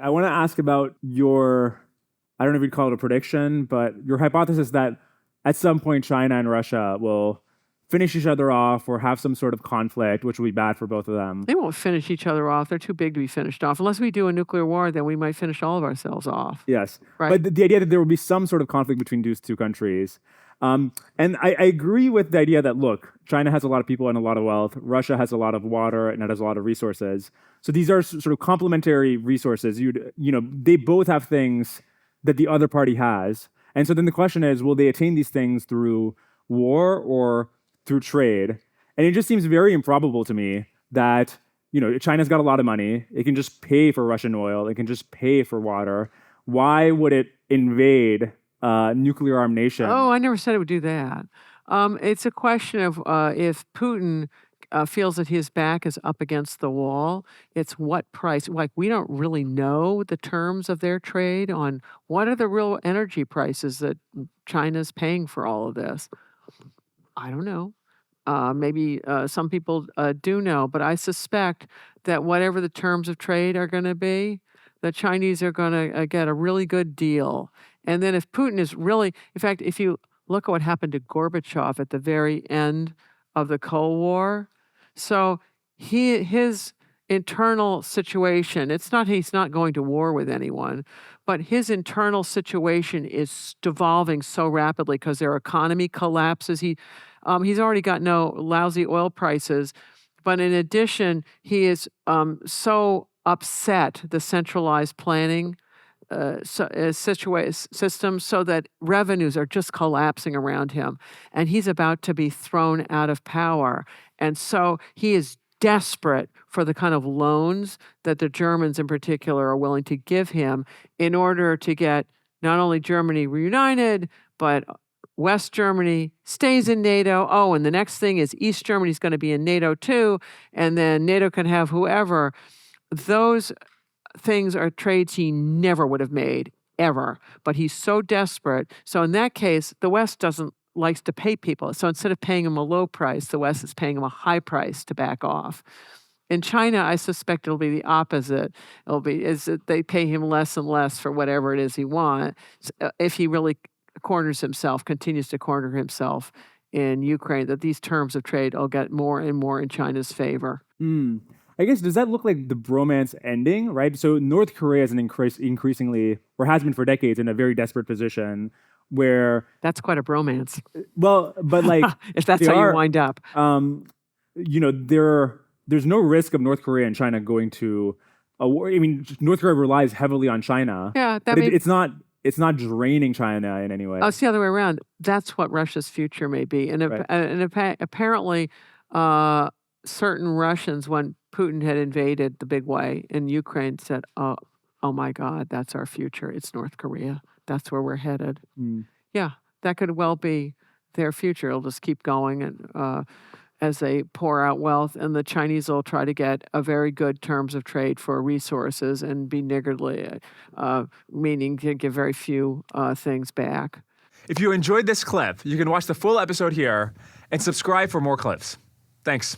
I want to ask about your, I don't know if you'd call it a prediction, but your hypothesis that at some point China and Russia will finish each other off or have some sort of conflict, which will be bad for both of them. They won't finish each other off. They're too big to be finished off. Unless we do a nuclear war, then we might finish all of ourselves off. Yes. Right. But the idea that there will be some sort of conflict between these two countries. And I agree with the idea that, look, China has a lot of people and a lot of wealth. Russia has a lot of water and it has a lot of resources. So these are sort of complementary resources. They both have things that the other party has. And so then the question is, will they attain these things through war or through trade? And it just seems very improbable to me that, China's got a lot of money. It can just pay for Russian oil. It can just pay for water. Why would it invade a nuclear-armed nation? Oh, I never said it would do that. It's a question of if Putin feels that his back is up against the wall, it's what price. Like, we don't really know the terms of their trade on what are the real energy prices that China's paying for all of this. I don't know. Maybe some people do know, but I suspect that whatever the terms of trade are going to be, the Chinese are going to get a really good deal. And then if Putin is really, in fact, if you look at what happened to Gorbachev at the very end of the Cold War, so his internal situation, it's not he's not going to war with anyone, but his internal situation is devolving so rapidly because their economy collapses. He's already got no lousy oil prices, but in addition, he is so upset the centralized planning system so that revenues are just collapsing around him, and he's about to be thrown out of power. And so he is desperate for the kind of loans that the Germans in particular are willing to give him in order to get not only Germany reunited, but West Germany stays in NATO. Oh, and the next thing is East Germany is going to be in NATO too, and then NATO can have whoever. Those things are trades he never would have made, ever. But he's so desperate. So in that case, the West likes to pay people. So instead of paying him a low price, the West is paying him a high price to back off. In China, I suspect it'll be the opposite. Is that they pay him less and less for whatever it is he wants. If he really continues to corner himself in Ukraine, that these terms of trade will get more and more in China's favor. I guess, does that look like the bromance ending, right? So North Korea is increasingly, or has been for decades, in a very desperate position where... That's quite a bromance. Well, but like... if that's how you wind up. There's no risk of North Korea and China going to a war. I mean, North Korea relies heavily on China. Yeah, it's not draining China in any way. Oh, it's the other way around. That's what Russia's future may be. And, apparently, certain Russians, when Putin had invaded the big way in Ukraine, said, oh my God, that's our future. It's North Korea. That's where we're headed. Yeah, that could well be their future. It'll just keep going and as they pour out wealth, and the Chinese will try to get a very good terms of trade for resources and be niggardly, meaning to give very few things back. If you enjoyed this clip, you can watch the full episode here and subscribe for more clips. Thanks.